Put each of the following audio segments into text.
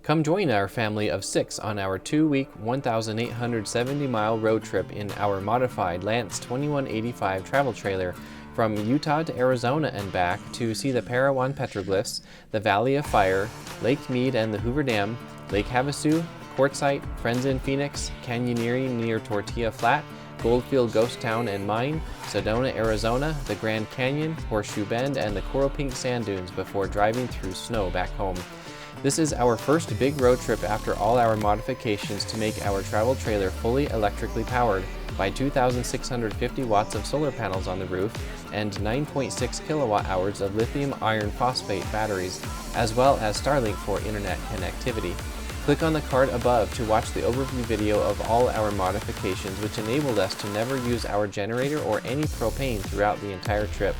Come join our family of 6 on our 2-week, 1,870-mile road trip in our modified Lance 2185 travel trailer from Utah to Arizona and back to see the Parawan petroglyphs, the Valley of Fire, Lake Mead and the Hoover Dam, Lake Havasu, Quartzsite, Friends in Phoenix, canyoneering near Tortilla Flat, Goldfield Ghost Town and Mine, Sedona, Arizona, the Grand Canyon, Horseshoe Bend, and the Coral Pink Sand Dunes before driving through snow back home. This is our first big road trip after all our modifications to make our travel trailer fully electrically powered by 2,650 watts of solar panels on the roof and 9.6 kilowatt hours of lithium iron phosphate batteries, as well as Starlink for internet connectivity. Click on the card above to watch the overview video of all our modifications, which enabled us to never use our generator or any propane throughout the entire trip.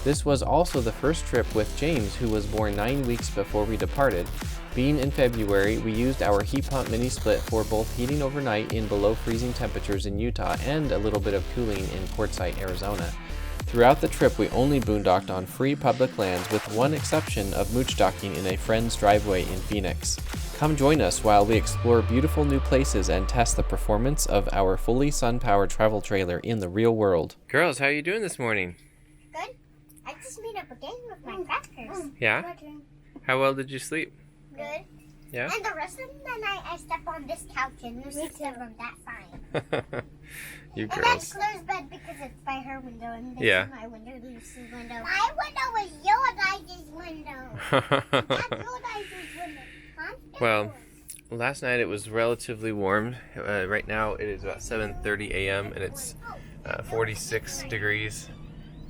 This was also the first trip with James, who was born 9 weeks before we departed. Being in February, we used our heat pump mini split for both heating overnight in below freezing temperatures in Utah and a little bit of cooling in Quartzsite, Arizona. Throughout the trip, we only boondocked on free public lands with one exception of mooch docking in a friend's driveway in Phoenix. Come join us while we explore beautiful new places and test the performance of our fully sun-powered travel trailer in the real world. Girls, how are you doing this morning? Good. I just made up a game with my crackers. Yeah? How well did you sleep? Good. Yeah? And the rest of the night I step on this couch and there's 6 of them that fine. You and girls. that's Claire's bed because it's by her window and this Yeah. is my window, Lucy's window. My window is your guys' window. That's your guys' window. Huh? Well, last night it was relatively warm. Right now it is about 7:30 a.m. and it's 46 degrees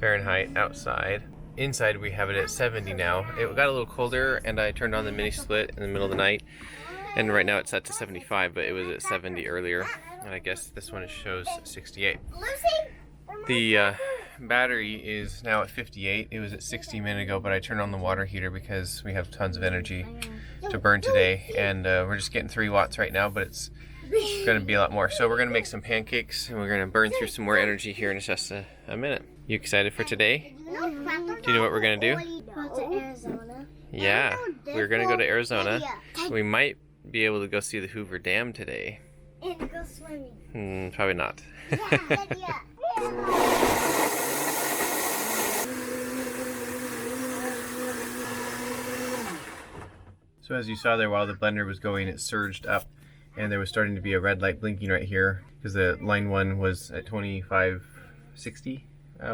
Fahrenheit outside. Inside we have it at 70 now. It got a little colder and I turned on the mini split in the middle of the night, and right now it's set to 75, but it was at 70 earlier, and I guess this one shows 68. Lucy? The battery is now at 58. It was at 60 a minute ago, but I turned on the water heater because we have tons of energy to burn today, and we're just getting 3 watts right now, but it's going to be a lot more. So we're going to make some pancakes and we're going to burn through some more energy here in just a minute. You excited for today? Do you know what we're going to do? Go to Arizona. Yeah, we're going to go to Arizona. We might be able to go see the Hoover Dam today. And go swimming. Probably not. Yeah. So as you saw there, while the blender was going, it surged up and there was starting to be a red light blinking right here because the line 1 was at 2560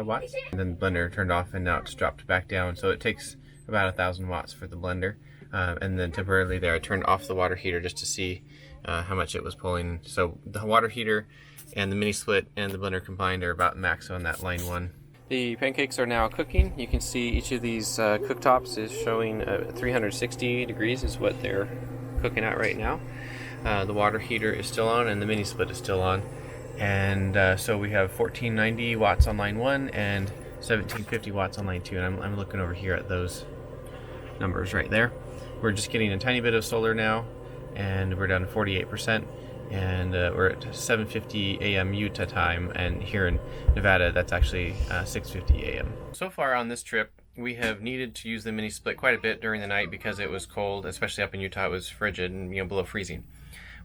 watts. And then the blender turned off and now it's dropped back down. So it takes about 1,000 watts for the blender. And then temporarily there I turned off the water heater just to see how much it was pulling. So the water heater and the mini split and the blender combined are about max on that line 1. The pancakes are now cooking. You can see each of these cooktops is showing 360 degrees is what they're cooking at right now. The water heater is still on and the mini split is still on. And so we have 1490 watts on line 1 and 1750 watts on line 2. And I'm looking over here at those numbers right there. We're just getting a tiny bit of solar now and we're down to 48%. And we're at 7:50 a.m. Utah time, and here in Nevada that's actually 6:50 a.m. So far on this trip we have needed to use the mini split quite a bit during the night because it was cold, especially up in Utah. It was frigid and below freezing.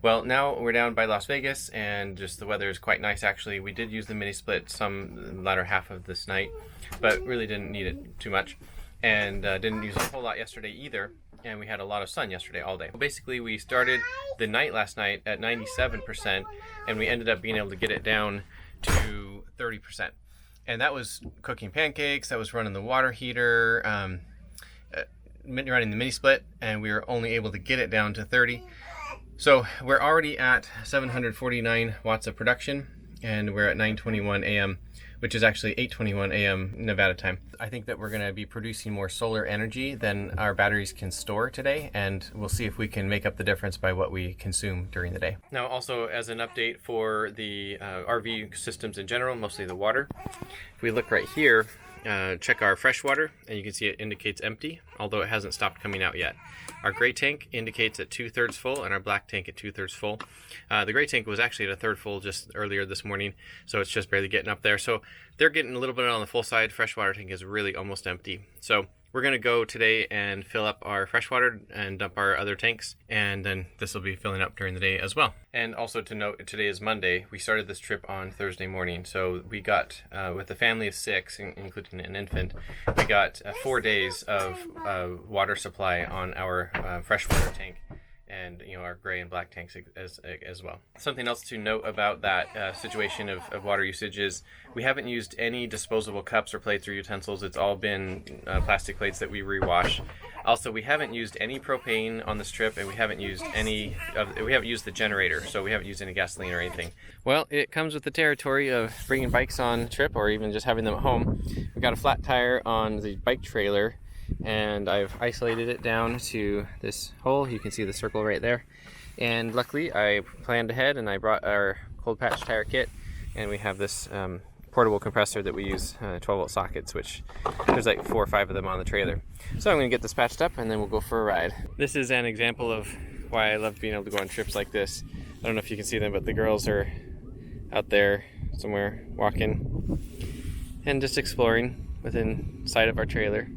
Well, now we're down by Las Vegas and just the weather is quite nice actually. We did use the mini split some latter half of this night, but really didn't need it too much, and didn't use a whole lot yesterday either. And we had a lot of sun yesterday all day. Basically, we started the night last night at 97%, and we ended up being able to get it down to 30%. And that was cooking pancakes, that was running the water heater, running the mini split, and we were only able to get it down to 30. So we're already at 749 watts of production, and we're at 9:21 a.m., which is actually 8:21 a.m. Nevada time. I think that we're going to be producing more solar energy than our batteries can store today, and we'll see if we can make up the difference by what we consume during the day. Now, also as an update for the RV systems in general, mostly the water, if we look right here, check our fresh water, and you can see it indicates empty, although it hasn't stopped coming out yet. Our gray tank indicates at 2/3 full, and our black tank at 2/3 full. The gray tank was actually at 1/3 full just earlier this morning, so it's just barely getting up there. So they're getting a little bit on the full side. Freshwater tank is really almost empty. So we're gonna go today and fill up our freshwater and dump our other tanks, and then this will be filling up during the day as well. And also to note, today is Monday. We started this trip on Thursday morning, so we got, with a family of 6, including an infant, we got 4 days of water supply on our freshwater tank, and our gray and black tanks as well. Something else to note about that situation of water usage is we haven't used any disposable cups or plates or utensils. It's all been plastic plates that we rewash. Also, we haven't used any propane on this trip, and we haven't used the generator, so we haven't used any gasoline or anything. Well, it comes with the territory of bringing bikes on a trip or even just having them at home. We've got a flat tire on the bike trailer, and I've isolated it down to this hole. You can see the circle right there. And luckily I planned ahead and I brought our cold patch tire kit, and we have this portable compressor that we use, 12-volt sockets, which there's like 4 or 5 of them on the trailer. So I'm going to get this patched up and then we'll go for a ride. This is an example of why I love being able to go on trips like this. I don't know if you can see them, but the girls are out there somewhere walking and just exploring within sight of our trailer.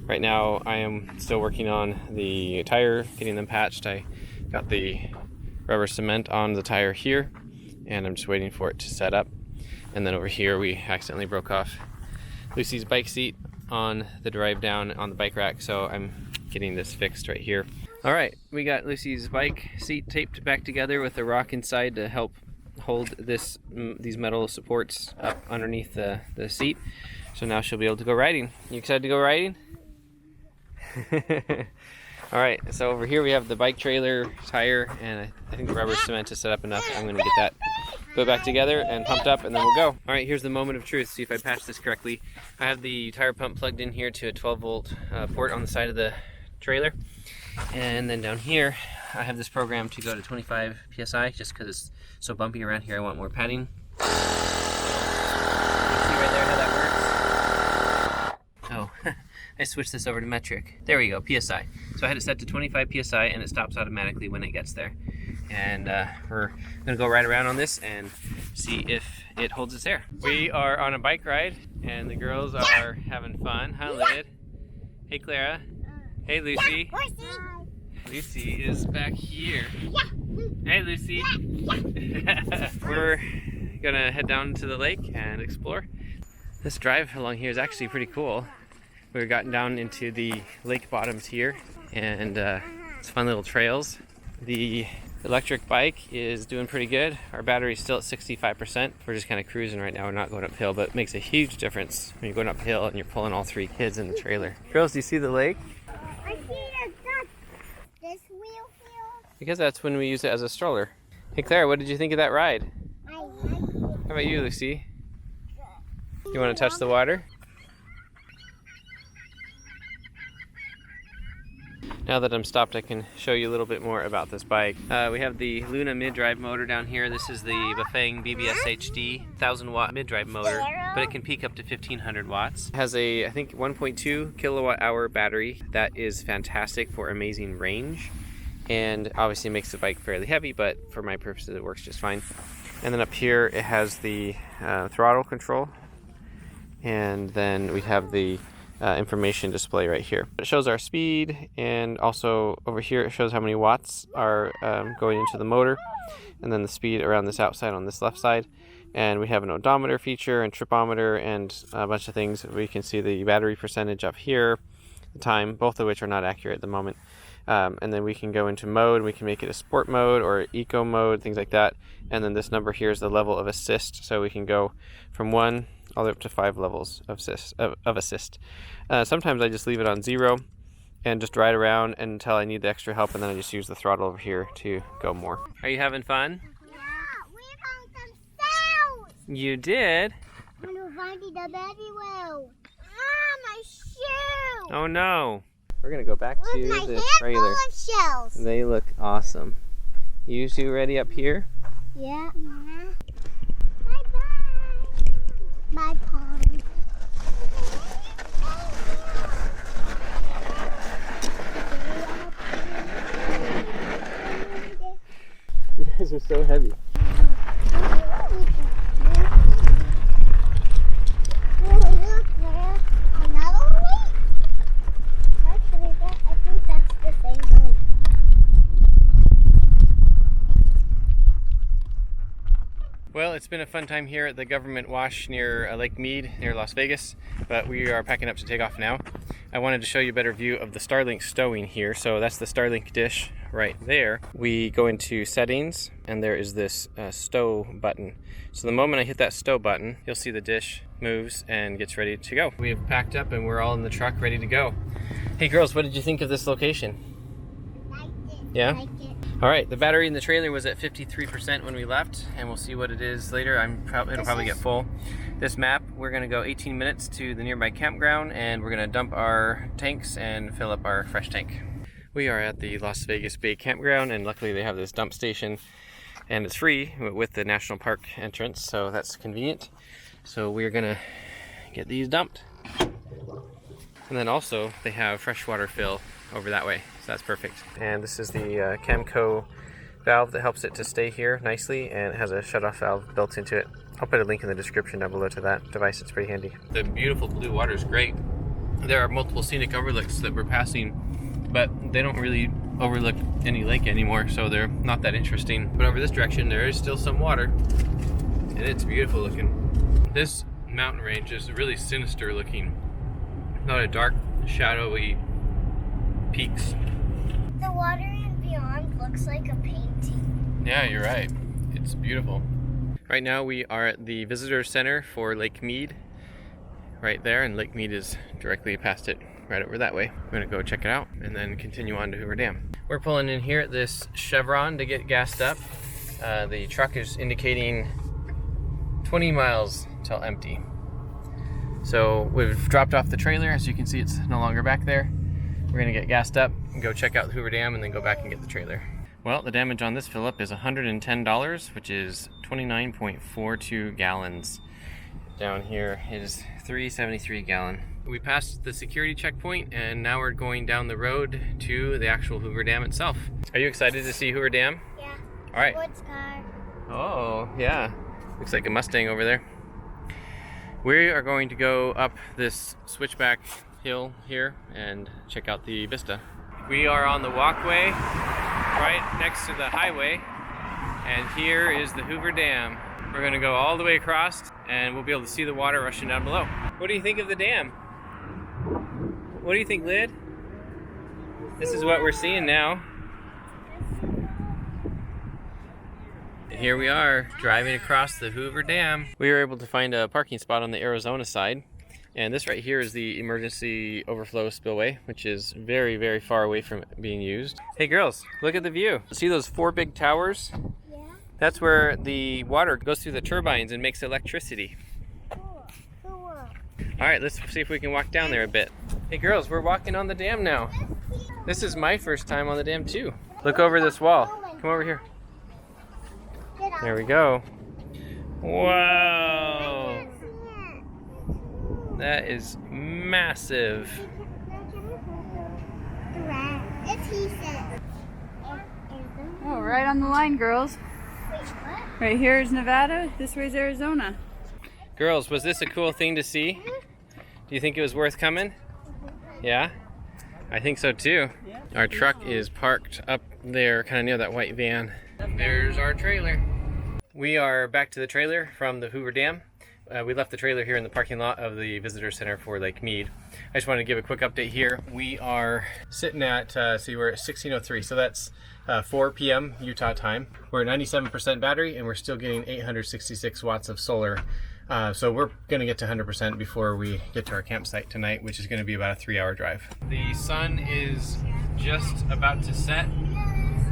Right now I am still working on the tire, getting them patched. I got the rubber cement on the tire here, and I'm just waiting for it to set up. And then over here we accidentally broke off Lucy's bike seat on the drive down on the bike rack, so I'm getting this fixed right here. All right, we got Lucy's bike seat taped back together with a rock inside to help hold these metal supports up underneath the seat. So now she'll be able to go riding. You excited to go riding? All right, so over here we have the bike trailer tire, and I think the rubber cement is set up enough. I'm going to get that put back together and pumped up, and then we'll go. All right, here's the moment of truth. See if I patched this correctly. I have the tire pump plugged in here to a 12-volt port on the side of the trailer, and then down here I have this program to go to 25 psi just because it's so bumpy around here. I want more padding. See right there how that works? Oh. I switched this over to metric. There we go, PSI. So I had it set to 25 PSI and it stops automatically when it gets there. And we're gonna go ride around on this and see if it holds its air. We are on a bike ride and the girls are having fun. Hi, Lid. Hey, Clara. Hey, Lucy. Lucy is back here. Hey, Lucy. We're gonna head down to the lake and explore. This drive along here is actually pretty cool. We've gotten down into the lake bottoms here, and it's fun little trails. The electric bike is doing pretty good. Our battery's still at 65%. We're just kind of cruising right now. We're not going uphill, but it makes a huge difference when you're going uphill and you're pulling all 3 kids in the trailer. Girls, do you see the lake? I see this wheel here. Because that's when we use it as a stroller. Hey, Claire, what did you think of that ride? I like it. How about you, Lucy? You want to touch the water? Now that I'm stopped, I can show you a little bit more about this bike. We have the Luna mid-drive motor down here. This is the Bafang BBS HD 1000-watt mid-drive motor, but it can peak up to 1500 watts. It has a, I think, 1.2 kilowatt-hour battery. That is fantastic for amazing range, and obviously makes the bike fairly heavy, but for my purposes, it works just fine. And then up here, it has the throttle control, and then we have the information display right here. It shows our speed, and also over here it shows how many watts are going into the motor, and then the speed around this outside on this left side. And we have an odometer feature and tripometer and a bunch of things. We can see the battery percentage up here, the time, both of which are not accurate at the moment. And then we can go into mode. We can make it a sport mode or eco mode, things like that. And then this number here is the level of assist, so we can go from 1 all the way up to 5 levels of assist. Sometimes I just leave it on 0 and just ride around until I need the extra help, and then I just use the throttle over here to go more. Are you having fun? Yeah, we found some sounds. You did? I'm finding the baby whale. Ah, my shoe. Oh no. We're gonna go back to my the hand trailer. full of shells. They look awesome. You two ready up here? Yeah. Bye-bye. Bye, pond. You guys are so heavy. Look there. Another lake. it's been a fun time here at the government wash near Lake Mead, near Las Vegas, but we are packing up to take off now. I wanted to show you a better view of the Starlink stowing here. So that's the Starlink dish right there. We go into settings, and there is this stow button. So the moment I hit that stow button, you'll see the dish moves and gets ready to go. We have packed up and we're all in the truck ready to go. Hey girls, what did you think of this location? Liked it. Yeah? Liked it. All right, the battery in the trailer was at 53% when we left, and we'll see what it is later. It'll probably get full. This map, we're gonna go 18 minutes to the nearby campground, and we're gonna dump our tanks and fill up our fresh tank. We are at the Las Vegas Bay Campground, and luckily they have this dump station, and it's free with the National Park entrance, so that's convenient. So we're gonna get these dumped. And then also, they have freshwater fill over that way, so that's perfect. And this is the Camco valve that helps it to stay here nicely, and it has a shutoff valve built into it. I'll put a link in the description down below to that device. It's pretty handy. The beautiful blue water is great. There are multiple scenic overlooks that we're passing, but they don't really overlook any lake anymore, so they're not that interesting. But over this direction, there is still some water, and it's beautiful looking. This mountain range is really sinister looking. Not a dark, shadowy peaks. The water and beyond looks like a painting. Yeah, you're right. It's beautiful. Right now we are at the visitor center for Lake Mead. Right there, and Lake Mead is directly past it, right over that way. We're gonna go check it out and then continue on to Hoover Dam. We're pulling in here at this Chevron to get gassed up. The truck is indicating 20 miles till empty. So we've dropped off the trailer. As you can see, it's no longer back there. We're gonna get gassed up and go check out the Hoover Dam and then go back and get the trailer. Well, the damage on this fill up is $110, which is 29.42 gallons. Down here is 373 gallon. We passed the security checkpoint, and now we're going down the road to the actual Hoover Dam itself. Are you excited to see Hoover Dam? Yeah. All right. Sports car. Oh, yeah. Looks like a Mustang over there. We are going to go up this switchback hill here and check out the vista. We are on the walkway right next to the highway, and here is the Hoover Dam. We're going to go all the way across, and we'll be able to see the water rushing down below. What do you think of the dam? What do you think, Lid? This is what we're seeing now. Here we are, driving across the Hoover Dam. We were able to find a parking spot on the Arizona side, and this right here is the emergency overflow spillway, which is very, very far away from being used. Hey girls, look at the view. See those 4 big towers? Yeah. That's where the water goes through the turbines and makes electricity. Cool. Cool. All right, let's see if we can walk down there a bit. Hey girls, we're walking on the dam now. This is my first time on the dam too. Look over this wall. Come over here. There we go. Whoa! That is massive. Oh, right on the line, girls. Wait, what? Right here is Nevada, this way is Arizona. Girls, was this a cool thing to see? Do you think it was worth coming? Yeah? I think so too. Our truck is parked up there, kind of near that white van. There's our trailer. We are back to the trailer from the Hoover Dam. We left the trailer here in the parking lot of the visitor center for Lake Mead. I just wanted to give a quick update here. We are sitting at, see, we're at 16:03, so that's 4 p.m. Utah time. We're at 97% battery, and we're still getting 866 watts of solar. So we're gonna get to 100% before we get to our campsite tonight, which is gonna be about a 3-hour drive. The sun is just about to set,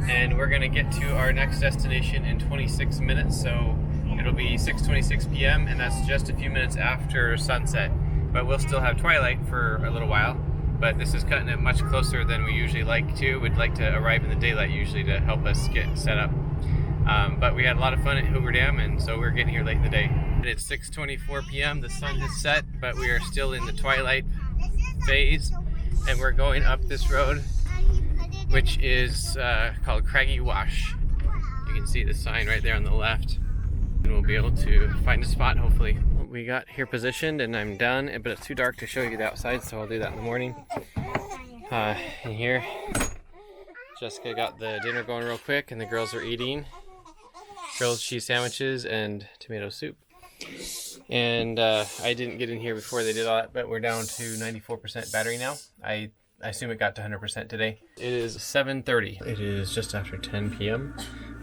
and we're gonna get to our next destination in 26 minutes, so it'll be 6:26 p.m. and that's just a few minutes after sunset. But we'll still have twilight for a little while, but this is cutting it much closer than we usually like to. We'd like to arrive in the daylight usually to help us get set up. But we had a lot of fun at Hoover Dam, and so we're getting here late in the day. It's 6:24 p.m. The sun has set, but we are still in the twilight phase, and we're going up this road, which is called Craggy Wash. You can see the sign right there on the left, and we'll be able to find a spot hopefully. We got here positioned, and I'm done, but it's too dark to show you the outside, so I'll do that in the morning. In here, Jessica got the dinner going real quick, and the girls are eating. grilled cheese sandwiches and tomato soup. And I didn't get in here before they did all that, but we're down to 94% battery now. I assume it got to 100% today. It is 7:30. It is just after 10 p.m.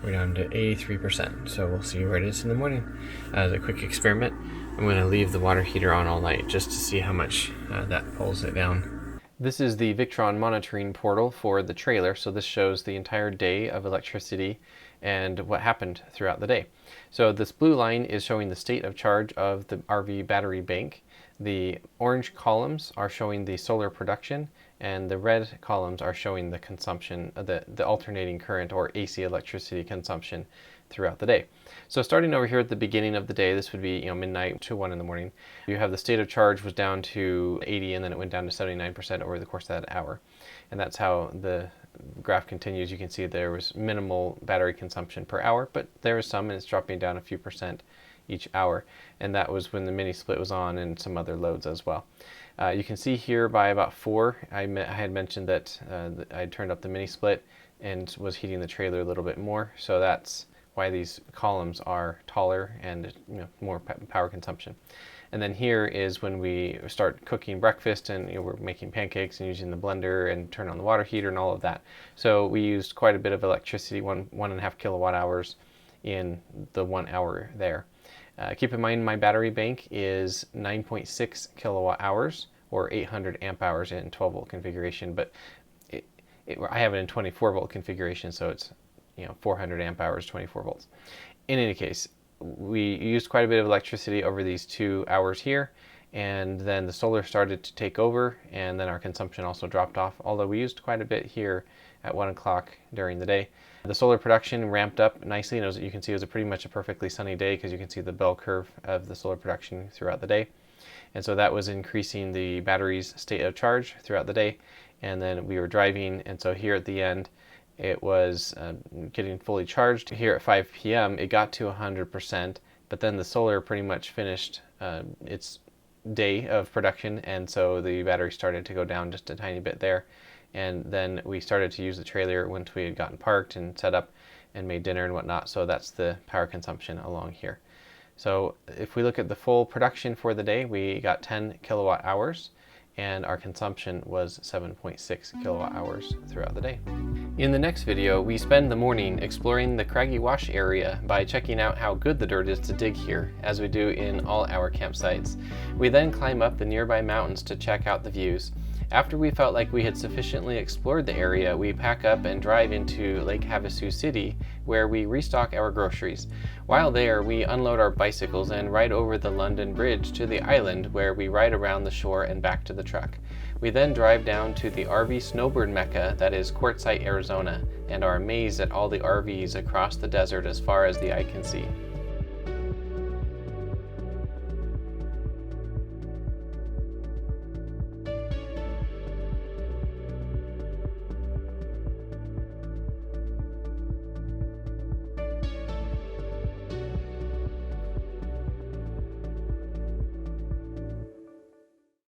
We're down to 83%, so we'll see where it is in the morning. As a quick experiment, I'm going to leave the water heater on all night just to see how much that pulls it down. This is the Victron monitoring portal for the trailer, so this shows the entire day of electricity and what happened throughout the day. So this blue line is showing the state of charge of the RV battery bank. The orange columns are showing the solar production, and the red columns are showing the consumption, the alternating current or AC electricity consumption throughout the day. So starting over here at the beginning of the day, this would be midnight to 1 in the morning. You have the state of charge was down to 80, and then it went down to 79% over the course of that hour. And that's how the graph continues. You can see there was minimal battery consumption per hour, but there was some, and it's dropping down a few percent each hour. And that was when the mini split was on and some other loads as well. You can see here by about 4, I had mentioned that I turned up the mini split and was heating the trailer a little bit more. So that's why these columns are taller and more power consumption. And then here is when we start cooking breakfast, and we're making pancakes and using the blender and turn on the water heater and all of that. So we used quite a bit of electricity, 1.5 kilowatt hours in the 1 hour there. Keep in mind my battery bank is 9.6 kilowatt hours or 800 amp hours in 12 volt configuration, but I have it in 24 volt configuration, so it's 400 amp hours, 24 volts. In any case, we used quite a bit of electricity over these 2 hours here, and then the solar started to take over, and then our consumption also dropped off, although we used quite a bit here at 1 o'clock during the day. The solar production ramped up nicely, and you can see it was pretty much a perfectly sunny day because you can see the bell curve of the solar production throughout the day. And so that was increasing the battery's state of charge throughout the day. And then we were driving, and so here at the end, it was getting fully charged. Here at 5 p.m., it got to 100%, but then the solar pretty much finished its day of production, and so the battery started to go down just a tiny bit there. And then we started to use the trailer once we had gotten parked and set up and made dinner and whatnot. So that's the power consumption along here. So if we look at the full production for the day, we got 10 kilowatt hours, and our consumption was 7.6 kilowatt hours throughout the day. In the next video, we spend the morning exploring the Craggy Wash area by checking out how good the dirt is to dig here, as we do in all our campsites. We then climb up the nearby mountains to check out the views. After we felt like we had sufficiently explored the area, we pack up and drive into Lake Havasu City, where we restock our groceries. While there, we unload our bicycles and ride over the London Bridge to the island, where we ride around the shore and back to the truck. We then drive down to the RV snowbird mecca that is Quartzsite, Arizona, and are amazed at all the RVs across the desert as far as the eye can see.